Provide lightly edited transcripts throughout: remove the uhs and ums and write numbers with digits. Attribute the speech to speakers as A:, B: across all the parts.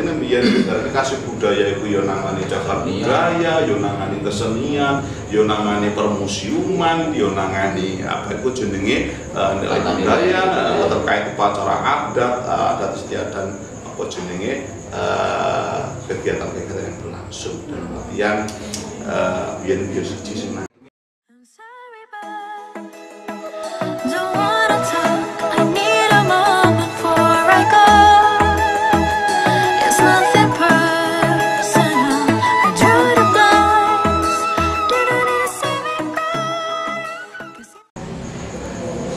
A: artinya biar kasih budaya itu yo nangani cagar budaya, yo nangani kesenian, yo nangani permusiuman, yo nangani apa itu jenenge nilai budaya terkait upacara adat istiadat apa jenenge kegiatan-kegiatan yang berlangsung dan kemudian biar siji senang.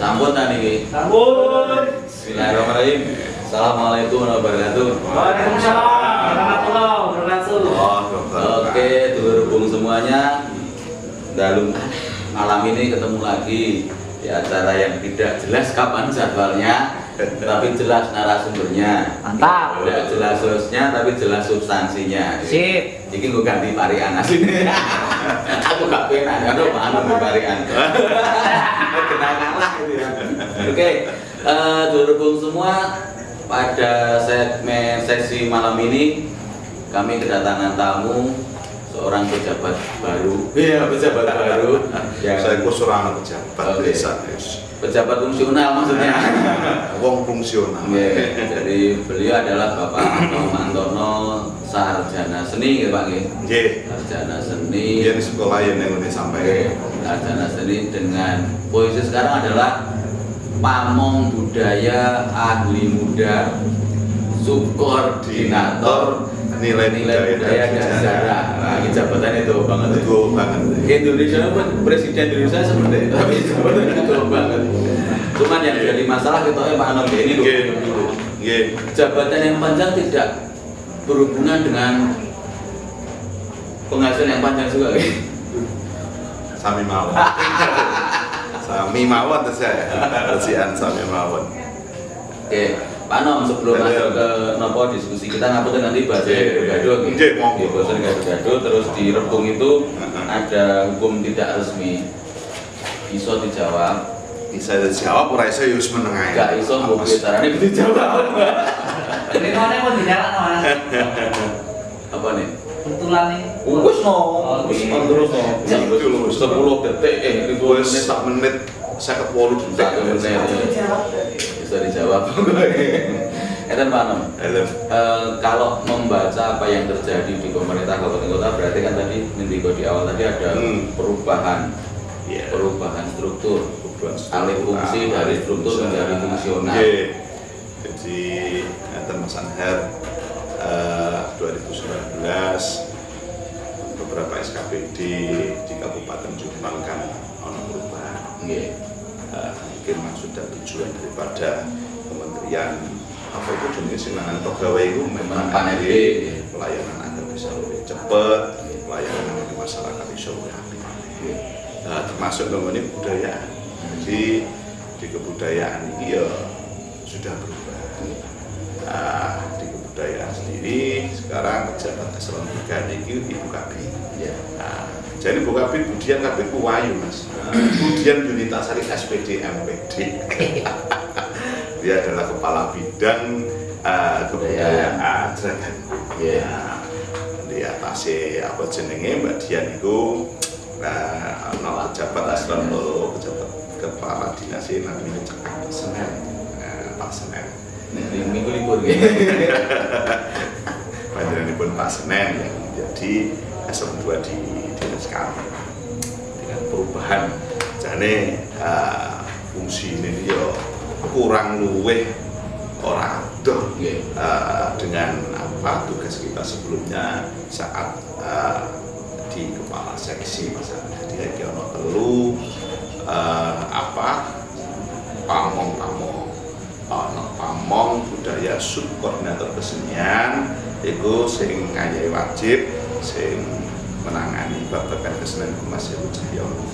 B: Sambut tadi.
C: Sambut.
B: Bismillahirrahmanirrahim. Assalamualaikum warahmatullahi wabarakatuh.
C: Waalaikumsalam warahmatullahi wabarakatuh.
B: Oke, dulur bung semuanya. Dalam malam ini ketemu lagi di acara yang tidak jelas kapan jadwalnya, tapi jelas narasumbernya.
C: Mantap.
B: Tidak jelas hostnya, tapi jelas substansinya.
C: Sip.
B: Jadi gue ganti Parian aslinya. Aku gak penak, kan lo anu Parian. Kenangan lah gitu ya. Oke, dulur bung semua, pada segmen sesi malam ini kami kedatangan tamu seorang pejabat baru. Iya, pejabat baru.
A: Saya kurang pejabat desa.
B: Pejabat fungsional maksudnya.
A: Wong fungsional.
B: Jadi beliau adalah Bapak Antono Sarjana Seni, ya Pak nggih.
A: Nggih.
B: Sarjana Seni.
A: Dia di sekolah yang ini sampai
B: Sarjana Seni dengan posisi sekarang adalah Pamong Budaya Ahli Muda Subkoordinator Nilai-nilai budaya dan sejarah. Nah, ini jabatan itu banget.
A: Betul banget.
B: Indonesia pun presiden Indonesia seperti itu, tapi jabatan itu banget. Cuman yang jadi masalah kita Pak Anom ini dulu. Jabatan yang panjang tidak berhubungan dengan penghasilan yang panjang juga.
A: Sami mawon. Sami mawon saya. Resian sami mawon.
B: Oke. Pak Nom, sebelum masuk ke nopo diskusi kita ngapain nanti bahas gaduh
A: nggih monggo.
B: Bosan gaduh terus di Rebung itu ada hukum tidak resmi. Iso dijawab.
A: Bisa dijawab ora iso ya wis meneng ae.
B: Gak iso mbok carane dijawab.
C: Ini ngene mau dijalan Mas.
B: Apa nih?
C: Betulan nih.
B: Wis no. Wis terus no.
A: Terus
B: 10 detik
A: wis sak menit 58 detik.
B: Bisa dijawab. Eten Pak Nom. Kalau membaca apa yang terjadi di pemerintah kabupaten kota berarti kan tadi Mendikbud di awal tadi ada perubahan struktur, alih fungsi dari struktur menjadi fungsional.
A: Jadi enten Mas Anher 2019 beberapa SKPD di Kabupaten Jombang kan ono perubahan. Mungkin maksud dan tujuan daripada kementerian apa itu jenis sinangan pegawai itu memang pelayanan agar bisa lebih cepat, pelayanan bagi masyarakat bisa lebih aktif. Termasuk kemudian budaya. Jadi di kebudayaan ini ya sudah berubah. Di kebudayaan sendiri sekarang pejabat eselon 3 ini Ibu Kabin. Jadi Ibu Kabin Budian Kabin Kuwayu Mas. Budian Yunitasari SPD MPD. Dia adalah kepala bidang kebudayaan. Di atasnya apa jenenge Mbak Dian itu pejabat eselon 2, pejabat kepala dinas namanya Cekak Senen. Pak Senen.
B: Minggu libur ya.
A: Panjenenganipun Pak Senen yang menjadi eselon 2 di dinas kami. Dengan perubahan jane fungsi ini yo kurang luweh ora adoh dengan apa tugas kita sebelumnya saat di kepala seksi misalnya. Jadi iki ono telu pamong budaya subkoordinator kesenian itu sing ngayahi wajib sing menangani babagan kesenian Mas Heru Cahyono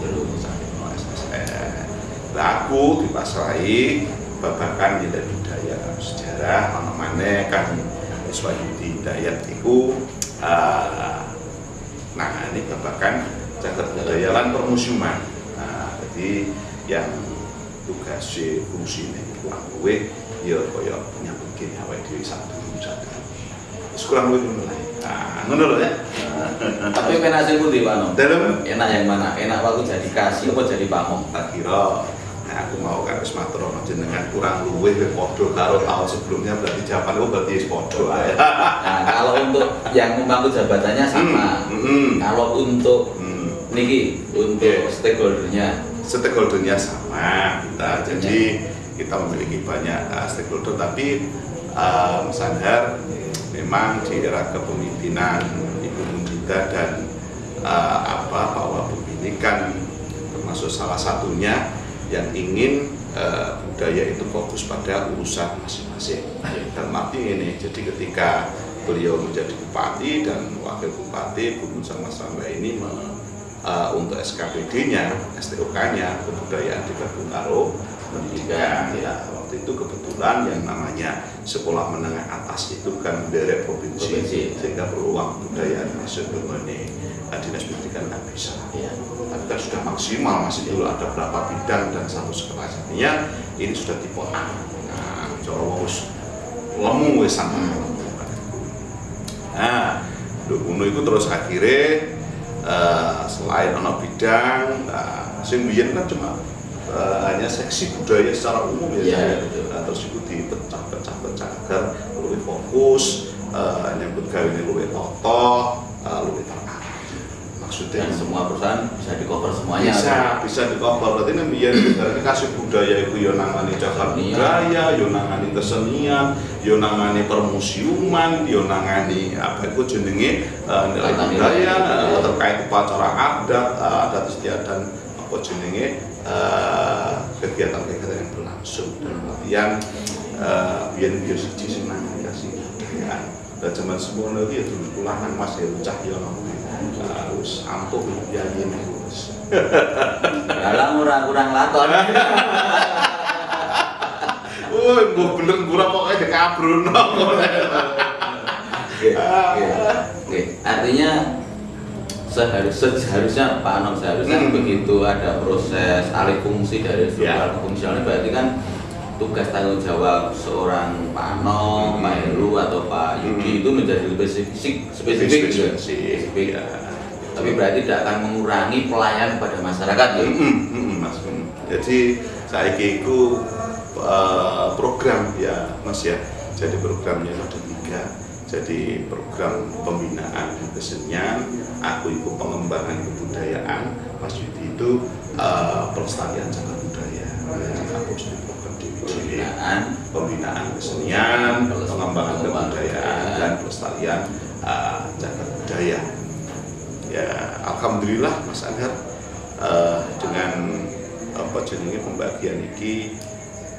A: laku dipasrahi babagan nilai budaya sejarah ana maneh kan Iswayudi Dayat iku nangani babagan cagar budaya lan permusiuman. Jadi yang tugasnya fungsinya kurang luwih ya kaya nyambungke awake dhewe satu. kurang luwih ngono. Nah, ngono lho ya.
B: Tapi penak sing pundi Pak Nom?
A: Dalem
B: Enak yang mana? Enak waktu jadi kasih apa jadi pamong?
A: tak kira aku mau kan wis matur ana jenengan kurang luwih padha karo tahun sebelumnya, berarti jawaban itu berarti wis padha ae.
B: Nah, kalau untuk yang memangku jabatannya sama. Kalau untuk niki untuk
A: stakeholdernya sama kita. Jadi kita memiliki banyak stakeholder, tapi Mas Anhar memang di era kepemimpinan Ibu Mundita dan Pak Wabub ini kan termasuk salah satunya yang ingin budaya itu fokus pada urusan masing-masing. Dan arti ini, jadi ketika beliau menjadi bupati dan wakil bupati, Bu Nusa Mas Rangga ini untuk SKPD-nya, STOK-nya, kebudayaan digabung karo pendidikan. Ya, waktu itu kebetulan yang namanya sekolah menengah atas itu kan dari provinsi, sehingga perlu uang kebudayaan masuk ke dinas pendidikan nggak bisa.
B: Ya.
A: Tapi kan sudah maksimal, masih dulu ada berapa bidang dan satu sekolahnya ini sudah dipotong. Nah, Jawa wis lemu wis sama. Nah, ngono itu terus akhirnya selain ono bidang, sing biyen kan cuma hanya seksi budaya secara umum ya. Terus itu dipecah-pecah agar lebih fokus, nyambut gawe ini lebih totoh, lebih terarah. Maksudnya
B: Dan semua perusahaan bisa di cover semuanya.
A: bisa di cover. Berarti ini biar kasih budaya itu yo nangani cagar budaya, yo nangani kesenian, yo nangani permusiuman, yo nangani apa itu jenenge nilai budaya terkait upacara adat istiadat apa jenenge kegiatan-kegiatan yang berlangsung dan kemudian biar siji sing nangani kasih budaya. Dan zaman semono iki ya dulu ulangan Mas Cah Yono. Harus ampuh ya ini terus.
B: Dalam kurang lakon.
A: Mbok bener kurang pokoknya dikabrono.
B: Artinya seharusnya Pak Nom seharusnya begitu ada proses alih fungsi dari struktural ke fungsional, berarti kan tugas tanggung jawab seorang Pak Nom, Pak Heru atau Pak Yudi itu menjadi lebih spesifik. Ya. Tapi berarti tidak akan mengurangi pelayanan pada masyarakat ya.
A: Mas. Jadi saiki iku program ya Mas ya. Jadi programnya ada 3. Jadi program pembinaan kesenian, aku ikut pengembangan kebudayaan, Mas Yudi itu pelestarian cagar budaya. Aku program pembinaan kesenian, pengembangan kebudayaan dan pelestarian cagar budaya. Ya, alhamdulillah Mas Anhar dengan apa jenenge pembagian iki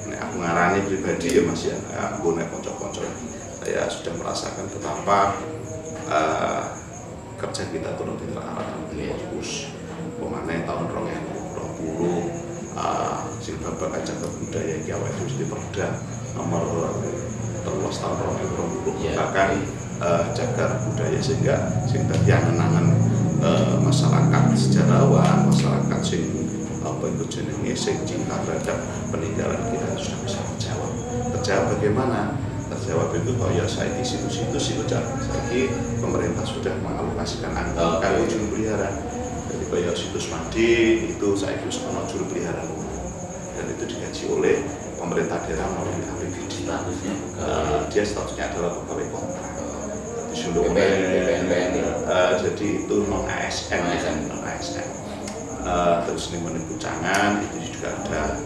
A: aku ngarani pribadi ya Mas ya, aku nek kanca-kanca saya sudah merasakan betapa kerja kita turun di arah fokus pemane tahun 2020 sing babagan cagar budaya iki awake dhewe mesti perda nomor 13 tahun 2020 bahkan cagar budaya sehingga sing dadi angen-angen masyarakat sejarawan, masyarakat sing apa itu jenenge sing cinta terhadap peninggalan kita sudah bisa terjawab bagaimana? Terjawab itu kaya saiki situs-situs itu saiki pemerintah sudah mengalokasikan anggaran juru pelihara. Jadi kaya situs Madi itu saiki wis ana juru pelihara dan itu digaji oleh pemerintah daerah melalui APBD. Dia statusnya adalah pegawai kontrak. Jadi itu non ASN. Terus nih mengenai Bucangan itu juga ada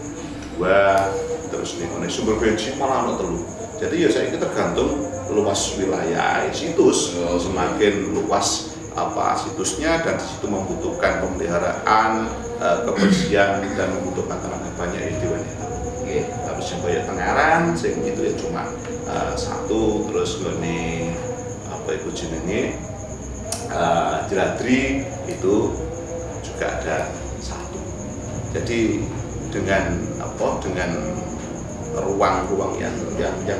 A: 2. Terus nih mengenai Sumber Bensin malah ada 3. Jadi ya saya tergantung luas wilayah situs. Semakin luas apa situsnya dan di situ membutuhkan pemeliharaan, kebersihan dan membutuhkan tenaga banyak itu kan. Tapi yang banyak Tengaran, sing itu ya cuma 1. Terus mengenai apa itu jenenge Jeladri itu juga ada 1. Jadi dengan ruang-ruang yang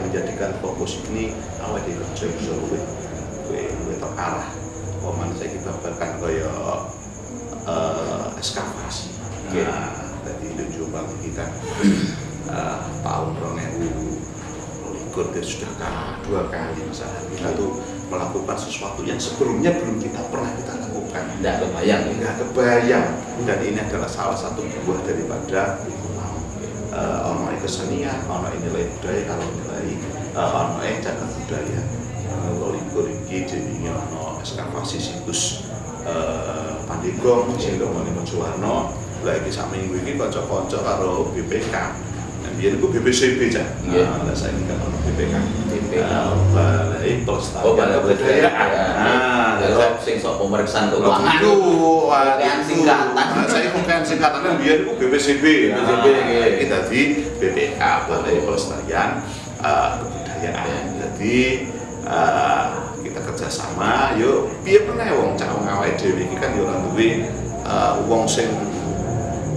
A: menjadikan fokus ini awal di kerja bisa lebih terarah. Paman saya kita bahkan kaya ekskavasi. Jadi itu juga kita tahun 2020 dia sudah 2 kali masalah kita tuh melakukan sesuatu yang sebelumnya belum pernah kita lakukan.
B: Nggak kebayang ya?
A: Nggak kebayang. Dan ini adalah salah satu buah daripada iku mau. Ono kesenian, ono nilai budaya, kalau nilai ono cagar budaya. Kalau likur iki jenenge ono ekskavasi situs Pandegong sing ngomongin Mojowarno. Lah iki sak minggu iki kanca-kanca karo BPK. Biar itu BPCB aja. Nah, saya ini kan ono BPK. Balai Pelestarian Kebudayaan.
B: Nah, kalau sing sok pemeriksaan keuangan.
A: Bukan
B: singkatan.
A: Saya bukan singkatannya biar itu BPCB. Ini tadi BPK Balai Pelestarian Kebudayaan. Jadi kita kerjasama. Yuk, biar pernah wong cak ngawai dewi kan yo ora duwe wong sing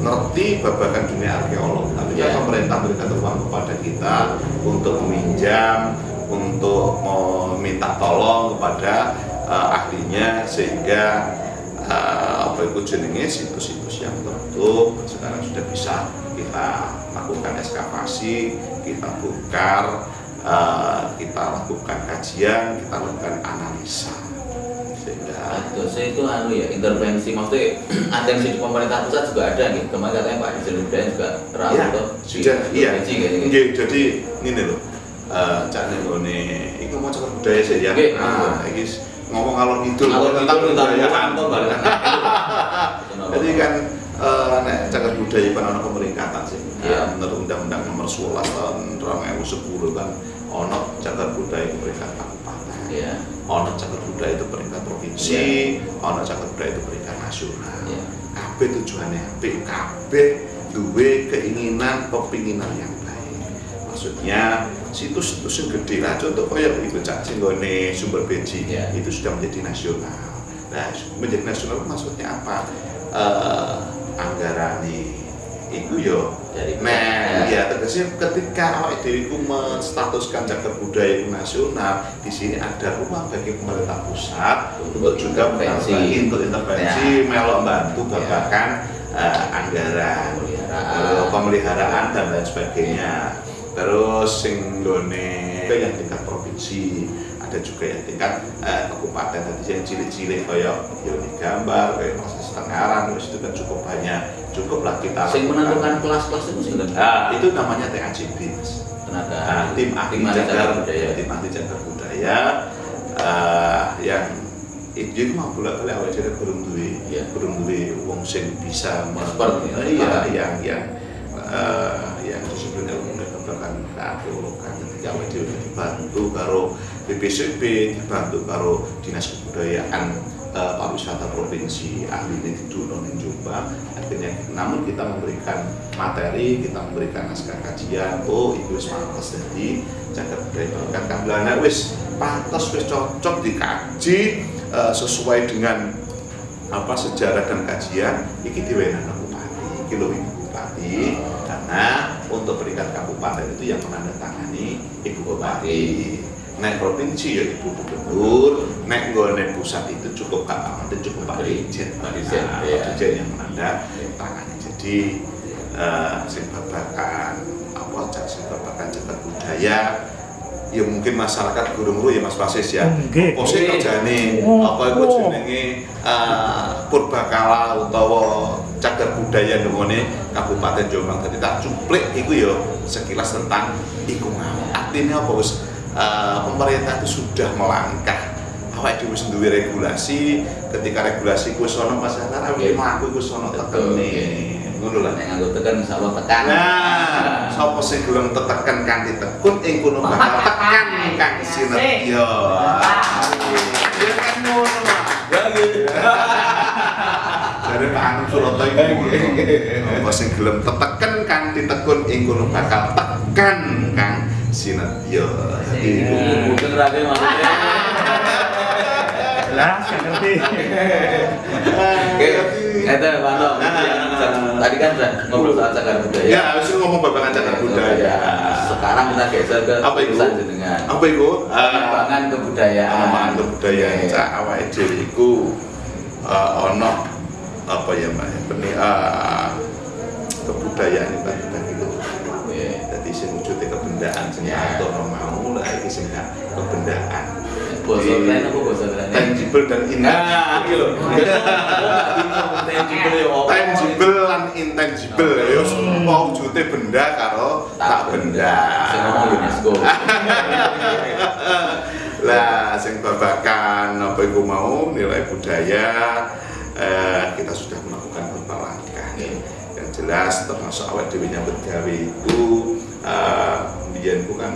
A: ngerti babagan dunia arkeolog. Artinya pemerintah berikan uang kepada kita untuk meminjam, untuk meminta tolong kepada ahlinya sehingga apa itu jenenge situs-situs yang tertutup sekarang sudah bisa kita lakukan ekskavasi, kita bongkar, kita lakukan kajian, kita lakukan analisa.
B: Itu ya intervensi, maksudnya atensi di pemerintah pusat juga ada nih. Kemarin katanya Pak Dirjen Budaya juga terlalu
A: sudah jadi ini loh cak nenggone itu mau cagar budaya sih ya. Ini ngomong kalau gitu tentang kebudayaan. Jadi kan cagar budaya kan ono pemeringkatan sih. Menurut Undang-Undang Nomor 11 tahun 2010 kan ono cagar budaya peringkat kabupaten. Ono cagar budaya itu peringkat provinsi, ono cagar budaya itu peringkat nasional. Kabeh tujuannya apik, kabeh duwe keinginan, kepinginan yang baik. Maksudnya situs-situs yang gede lah, contoh kayak ibu cak singgone Sumber Beji itu sudah menjadi nasional. Nah, menjadi nasional maksudnya apa? Anggaran nih itu yo tegasnya ketika awak dhewe menstatuskan cagar budaya nasional, di sini ada ruang bagi pemerintah pusat untuk juga intervensi melok bantu babakan anggaran pemeliharaan dan lain sebagainya. Terus sing nggone yang tingkat provinsi, ada juga yang tingkat kabupaten, tadi yang cilik-cilik kayak Yoni Gambar, kayak Proses Tengaran, itu kan cukup banyak, cukup lah kita.
B: Sing menentukan kelas-kelas itu sih
A: itu namanya TACB, Mas. Tim ahli cagar budaya, yang itu mau bolak-balik awal jadi belum duwe wong sing bisa yang disebutnya mengembangkan kearkeologan. Ketika awal dia dibantu karo BPCB, dibantu karo Dinas Kebudayaan Pariwisata Provinsi, ahli ini di Jombang. Akhirnya namun kita memberikan materi, kita memberikan naskah kajian. Oh itu wis pantes jadi cagar budaya kan kamblana wis pantes, wis cocok dikaji sesuai dengan apa sejarah dan kajian. Iki diwenehi bupati, iki lho bupati. Karena untuk peringkat kabupaten itu yang menandatangani ibu bupati. Nek provinsi ya ibu gubernur, nek nggone pusat itu cukup Pak Paman, cukup Pak Dirjen yang menandatangani. Jadi sing babakan cagar budaya ya mungkin masyarakat guru-guru ya Mas Fasis ya. Posisi kerjane apa iku jenenge purbakala utawa cagar budaya nggone Kabupaten Jombang. Tadi tak cuplik iku ya sekilas tentang iku mau. Artinya apa wis pemerintah itu sudah melangkah. Awake dhewe wis duwe regulasi, ketika regulasi ku wis ana masyarakat awake mlaku iku wis ana tekene. Ngono lah nek
B: nganggo teken insyaallah tekan.
A: Nah, sapa sing gelem tetekan kanthi tekun ing kono bakal tekan kang sinetya. Ya kan ngono mah. Ya gitu. Jare Pak Anu Suroto iki. Sapa sing gelem tetekan kanthi tekun ing kono bakal tekan kang sinetya. Jadi
B: mungkin rade maksudnya.
C: Lah, ngerti.
B: Itu Pak Anto, tadi kan sudah ngobrol soal cagar budaya.
A: Ya, harus ngomong babakan cagar budaya.
B: Sekarang kita geser ke urusan jenengan.
A: Apa itu?
B: Pengembangan kebudayaan.
A: Pengembangan kebudayaan. Cak awake dhewe iku ono apa ya Mbak? Kebudayaan itu bagi lho. Jadi sing wujude kebendaan sing atono mau lah iki sing kebendaan.
B: Basa keren apa basa keren?
A: Tangible dan
B: Nah, iki lho.
A: tangible lan intangible ya mau wujute benda karo tak benda.
B: Sing ngomong UNESCO.
A: Lah sing babakan apa iku mau nilai budaya kita sudah melakukan beberapa langkah. Yang jelas termasuk awal dhewe nyambut gawe itu biyen ku kan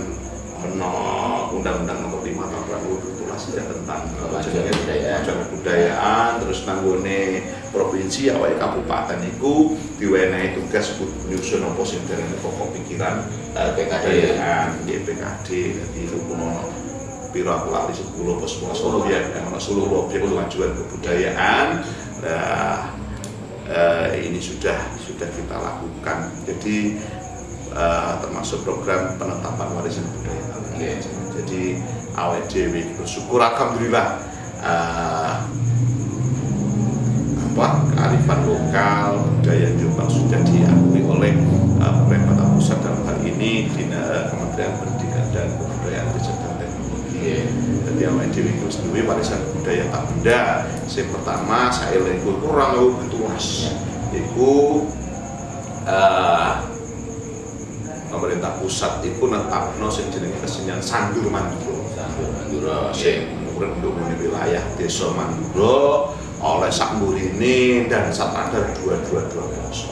A: ono Undang-Undang Nomor 5 Tahun 2017 ya tentang kebudayaan, terus nanggone provinsi awake kabupaten iku diwenehi tugas nyusun apa sing derene pokok pikiran kebudayaan PKD. Dadi itu ono piro aku lali 10 apa 11 ya ono seluruh objek kemajuan kebudayaan. Ini sudah kita lakukan. Jadi termasuk program penetapan warisan budaya. Jadi awake dhewe bersyukur alhamdulillah kearifan lokal budaya Jombang sudah diakui oleh pemerintah pusat dalam hal ini Kementerian Pendidikan dan Kebudayaan Riset dan Teknologi. Jadi awake dhewe itu sendiri warisan budaya tak benda. Yang pertama saya lengkul kurang betulas. Iku pemerintah pusat itu netapno sing jenenge kesenian Sandur Mandura. Sing ngrendhung wilayah Desa Mandura oleh sak mburine dan satradar 222 poso.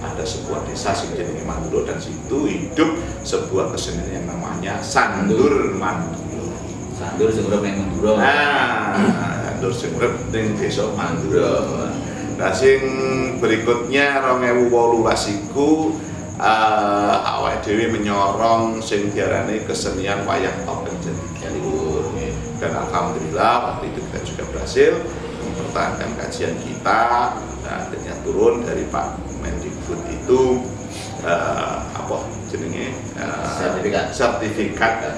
A: Ada sebuah desa sing jenenge Mandura dan situ hidup sebuah kesenian yang namanya Sandur Mandura.
B: Sandur sing urip ning Mandura.
A: Sandur sing urip ning Desa Mandura. Nah sing berikutnya 2018 iku awake dhewe menyorong sing diarani kesenian wayang topeng Jatiluhur. Dan alhamdulillah waktu itu kita juga berhasil mempertahankan kajian kita. Nah, akhirnya turun dari Pak Mendikbud itu sertifikat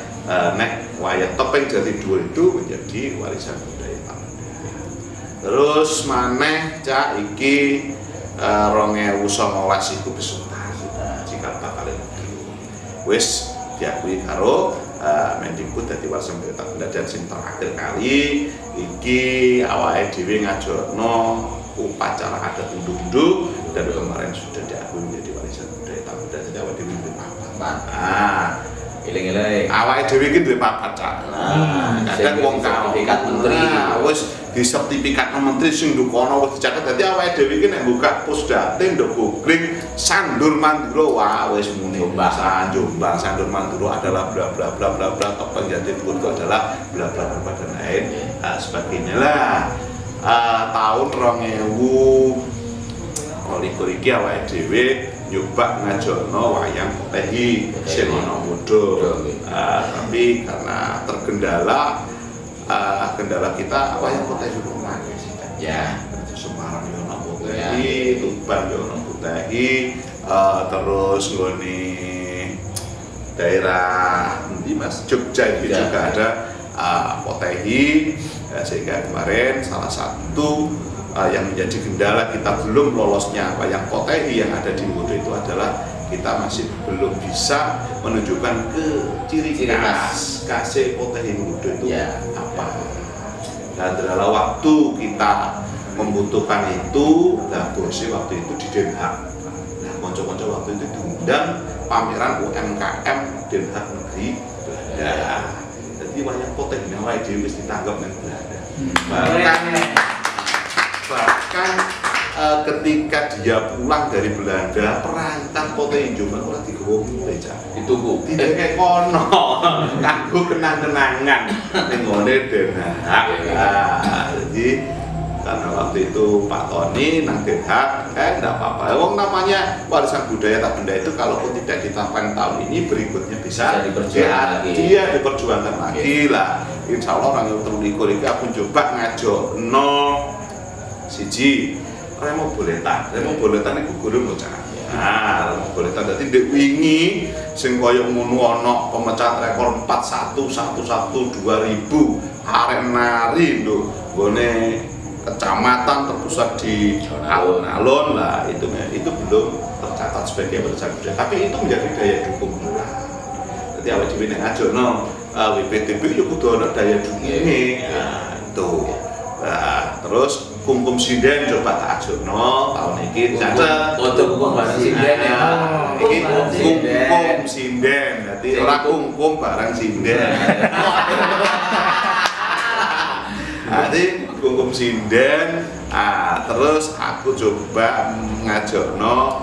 A: nek wayang topeng Jatiluhur itu menjadi warisan budaya tak benda. Terus maneh cak iki 2019 iku besutan Jakarta kali wis diakui karo Mendikbud dadi warisan budaya tak benda. Dan sing terakhir kali iki awake dhewe ngajokno upacara adat unduk-unduk dan kemarin sudah diakui menjadi warisan budaya tak benda. Jadi awake dhewe duwe papat.
B: Eling-eling.
A: Awake dhewe iki duwe papat cak. Kadang wong
B: sertifikat menteri
A: wis di sertifikat menteri sing dukono wis dicatet. Dadi awake dhewe iki nek buka Pusdatin ndok googling Sandur Mandura wah wis muni Jombang Sandur Mandura adalah bla bla bla bla bla topeng Jatiluhur itu adalah bla bla bla dan lain sebagainya lah. Tahun 2020 iki awake dhewe nyoba ngajokno wayang potehi sing ana Modo. Tapi karena tergendala kendala kita wayang potehi rumah ya. Semarang yo ana potehi, Tuban yo ana potehi, terus nggone daerah endi Mas Jogja itu juga ada potehi. Sehingga kemarin salah satu yang menjadi kendala kita belum lolosnya wayang potehi yang ada di Modo itu adalah kita masih belum bisa menunjukkan ke ciri khas potehi Modo itu apa. Dan adalah waktu kita membutuhkan itu, nah bosnya waktu itu di Den Haag. Nah konco-konco waktu itu diundang pameran UMKM Den Haag negeri Belanda. Jadi wayang potehi yang awake dhewe wis ditanggap nang Belanda. Bahkan ketika dia pulang dari Belanda, perantang potehi Jombang ora digawa mulih cak. Dituku. Didekek kono. Kanggo kenang-kenangan ning ngone Den Haag. Jadi karena waktu itu Pak Tony nang Den Haag, enggak apa-apa. Wong namanya warisan budaya tak benda itu kalaupun tidak ditetapkan tahun ini berikutnya bisa diperjuangkan lagi lah. Insya Allah 2023 ini aku coba ngajokno siji Remo Boletan itu guru bocah. Nah, Remo Boletan dadi ndek wingi sing koyo ngono ana pemecat rekor 4111 2000 arek nari lho gone kecamatan terpusat di alun-alun lah itu belum tercatat sebagai warisan budaya, tapi itu menjadi daya dukung. Jadi awake dhewe nek ngajokno WPTB yo kudu ana daya dukungnya. Nah, itu. Nah, terus Kungkum Sinden coba tak ajokno tahun iki caca.
B: Foto kungkum bareng sinden ya.
A: Iki Kungkum Sinden. Dadi ora kungkum bareng sinden. Jadi Kungkum Sinden. Terus aku coba ngajokno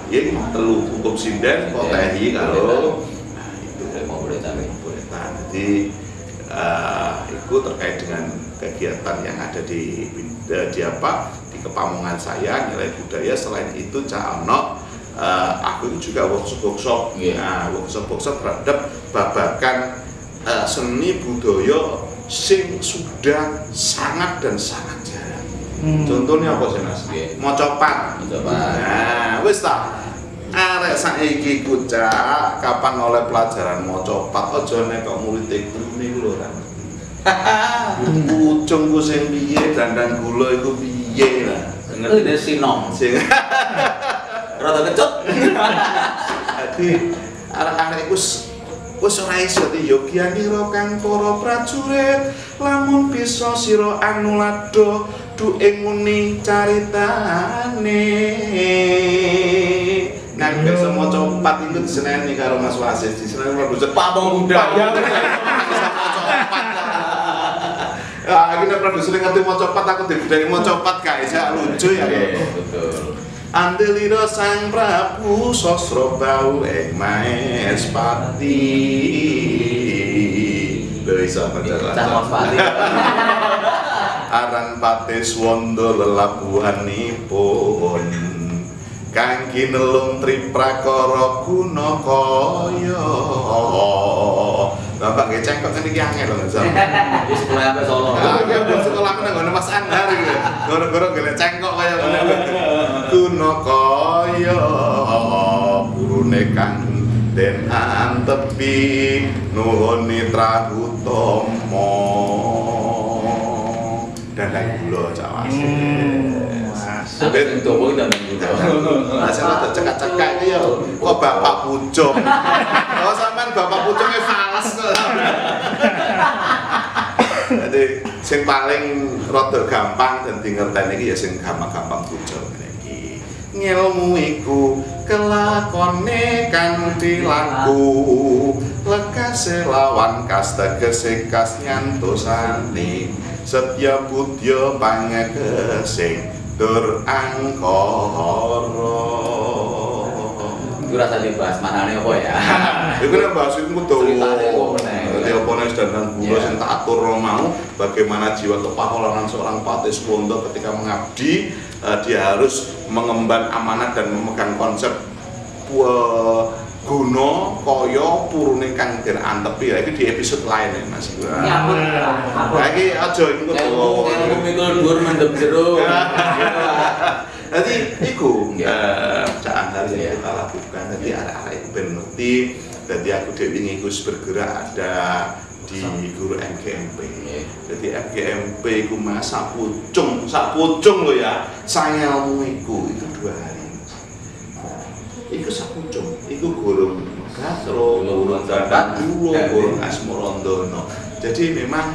A: ini telu Kungkum Sinden potehi karo itu
B: mau boleh tahu.
A: Jadi itu terkait dengan kegiatan yang ada di Kepamungan saya, nilai budaya. Selain itu Cak aku juga workshop workshop terhadap babakan seni budaya sing sudah sangat dan sangat jarang. Contohnya apa sih Mas? Mocopat. Nah, wis ta. Arek saiki ku Cak, kapan oleh pelajaran mocopat aja nek kok murid guru niku lho kan. Ujung ku sing piye dandang gula iku piye lah.
B: Ngerti deh sinom.
A: Sing
B: rada kecut.
A: Dadi arek-arek iku wis ora iso diyogyani kang para prajurit lamun bisa sira anulado dueng muni caritane. Kan bisa mocopat itu diseneni karo Mas Wasis, diseneni produser
B: Pamong budaya.
A: Akhirnya produser ngerti mocopat, aku dibudani mocopat guys, ya lucu ya.
B: Betul.
A: Andelira Sang Prabu Sosro Bau Maespati. Lho iso
B: Maespati.
A: Aran Patis Wondo lelabuhanipun kang kinelung triprakara Gunakaya. Bapak nggih cengkok ngene iki angel lho Mas.
B: Wis mulai sampai Solo.
A: Ya sekolah aku nang Mas Anhar iki. Gara-gara golek cengkok kaya ngene. Gunakaya burune kang den antepi nuhun Mitra Utama. Dandang gula Cak Wasis.
B: Sampai ndowo iki dandang gula.
A: Asal ada cekak-cekak iki ya kok Bapak Pucung. Oh sampean Bapak Pucunge fals kok. Jadi sing paling rada gampang dan ngerteni iki ya sing gampang-gampang pucung ngene iki. Ngilmu iku kelakone kanthi laku lekase lawan kas tegese kas nyantosane setya budya pangegesing tur angkara.
B: Iku rasa dibahas manane apa ya?
A: Iku nek bahas iku kudu
B: ceritane kok meneh.
A: Dadi apa nek dandan gula sing tak aturno mau bagaimana jiwa kepahlawanan seorang Patis Wondo ketika mengabdi, dia harus mengemban amanat dan memegang konsep Guna kaya purune kang den antepi. Iki di episode lain ya Mas.
C: Nyambut.
A: Iki aja iku kudu
B: mikul dhuwur mendem jero.
A: Jadi iku Cak Anhar yang kita lakukan. Jadi arek-arek iku ben ngerti. Jadi aku dhewe iku bergerak ada di guru MGMP. Jadi MGMP iku Mas sak pucung lho ya. Sayangmu iku itu 2 hari. Iku sapucung, iku gurung Gatro, gurung Dadanggulo, gurung Asmorondono. Jadi memang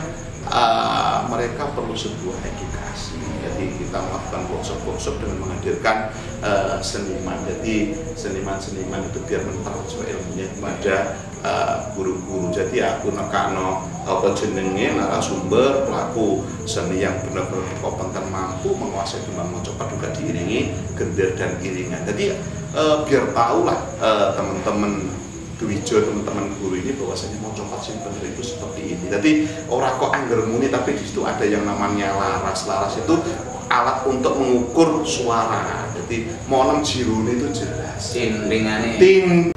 A: mereka perlu sebuah edukasi. Jadi kita melakukan workshop dengan menghadirkan seniman. Jadi seniman-seniman itu biar mentransfer ilmunya kepada guru-guru. Jadi aku nekakno apa jenenge narasumber pelaku seni yang benar-benar berkompeten mampu menguasai kembang mocopat juga diiringi gender dan iringan. Jadi biar tahulah teman-teman Dwijo, teman-teman guru ini bahwasanya mocopat sing bener itu seperti ini. Jadi ora kok angger muni, tapi di situ ada yang namanya laras. Laras itu alat untuk mengukur suara. Jadi monem jirune itu jelas.
B: Tindingane.